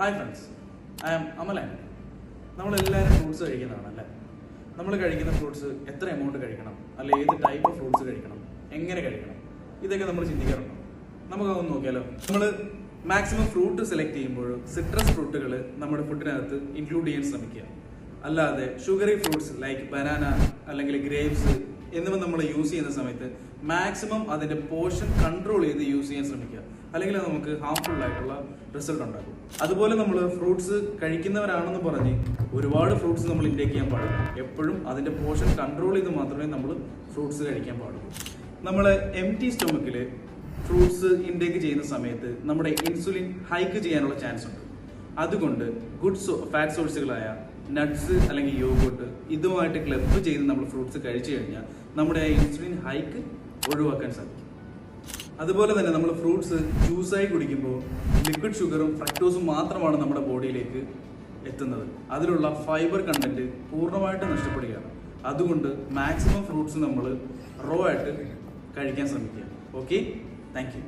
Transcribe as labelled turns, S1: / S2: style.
S1: Hi friends, I am Amalan. നമ്മളെല്ലാവരും fruits കഴിക്കുന്നതാണല്ലേ. നമ്മൾ കഴിക്കുന്ന ഫ്രൂട്ട്സ് എത്ര എമൗണ്ട് കഴിക്കണം, അല്ലെ ഏത് ടൈപ്പ് ഓഫ് ഫ്രൂട്ട്സ് കഴിക്കണം, എങ്ങനെ കഴിക്കണം, ഇതൊക്കെ നമ്മൾ ചിന്തിക്കാറുണ്ടോ? നമുക്കതൊന്ന് നോക്കിയാലോ. നമ്മൾ മാക്സിമം ഫ്രൂട്ട് സെലക്ട് ചെയ്യുമ്പോൾ സിട്രസ് ഫ്രൂട്ടുകൾ നമ്മുടെ ഫുഡിനകത്ത് ഇൻക്ലൂഡ് ചെയ്യാൻ ശ്രമിക്കുക. അല്ലാതെ ഷുഗറി ഫ്രൂട്ട്സ് ലൈക്ക് ബനാന അല്ലെങ്കിൽ ഗ്രേപ്സ് എന്നിവ നമ്മൾ യൂസ് ചെയ്യുന്ന സമയത്ത് മാക്സിമം അതിന്റെ പോർഷൻ കൺട്രോൾ ചെയ്ത് യൂസ് ചെയ്യാൻ ശ്രമിക്കുക. അല്ലെങ്കിൽ അത് നമുക്ക് ഹാർംഫുൾ ആയിട്ടുള്ള റിസൾട്ട് ഉണ്ടാക്കും. അതുപോലെ നമ്മൾ ഫ്രൂട്ട്സ് കഴിക്കുന്നവരാണെന്ന് പറഞ്ഞ് ഒരുപാട് ഫ്രൂട്ട്സ് നമ്മൾ ഇൻടേക്ക് ചെയ്യാൻ പാടില്ല. എപ്പോഴും അതിന്റെ പോർഷൻ കൺട്രോൾ ചെയ്ത് മാത്രമേ നമ്മൾ ഫ്രൂട്ട്സ് കഴിക്കാൻ പാടുള്ളൂ. നമ്മൾ എംപ്റ്റി സ്റ്റൊമക്കിൽ ഫ്രൂട്ട്സ് ഇൻടേക്ക് ചെയ്യുന്ന സമയത്ത് നമ്മുടെ ഇൻസുലിൻ ഹൈക്ക് ചെയ്യാനുള്ള ചാൻസ് ഉണ്ട്. അതുകൊണ്ട് ഗുഡ് ഫാറ്റ് സോഴ്സുകളായ നട്ട്സ് അല്ലെങ്കിൽ യോഗോട്ട് ഇതുമായിട്ട് ക്ലബ് ചെയ്ത് നമ്മൾ ഫ്രൂട്ട്സ് കഴിച്ചു കഴിഞ്ഞാൽ നമ്മുടെ ഇൻസുലിൻ ഹൈക്ക് ഒഴിവാക്കാൻ സാധിക്കും. അതുപോലെ തന്നെ നമ്മൾ ഫ്രൂട്ട്സ് ജ്യൂസായി കുടിക്കുമ്പോൾ ലിക്വിഡ് ഷുഗറും ഫ്രക്ടോസും മാത്രമാണ് നമ്മുടെ ബോഡിയിലേക്ക് എത്തുന്നത്. അതിലുള്ള ഫൈബർ കണ്ടന്റ് പൂർണ്ണമായിട്ട് നഷ്ടപ്പെടുകയാണ്. അതുകൊണ്ട് മാക്സിമം ഫ്രൂട്ട്സ് നമ്മൾ റോ ആയിട്ട് കഴിക്കാൻ ശ്രമിക്കുക. Okay, thank you.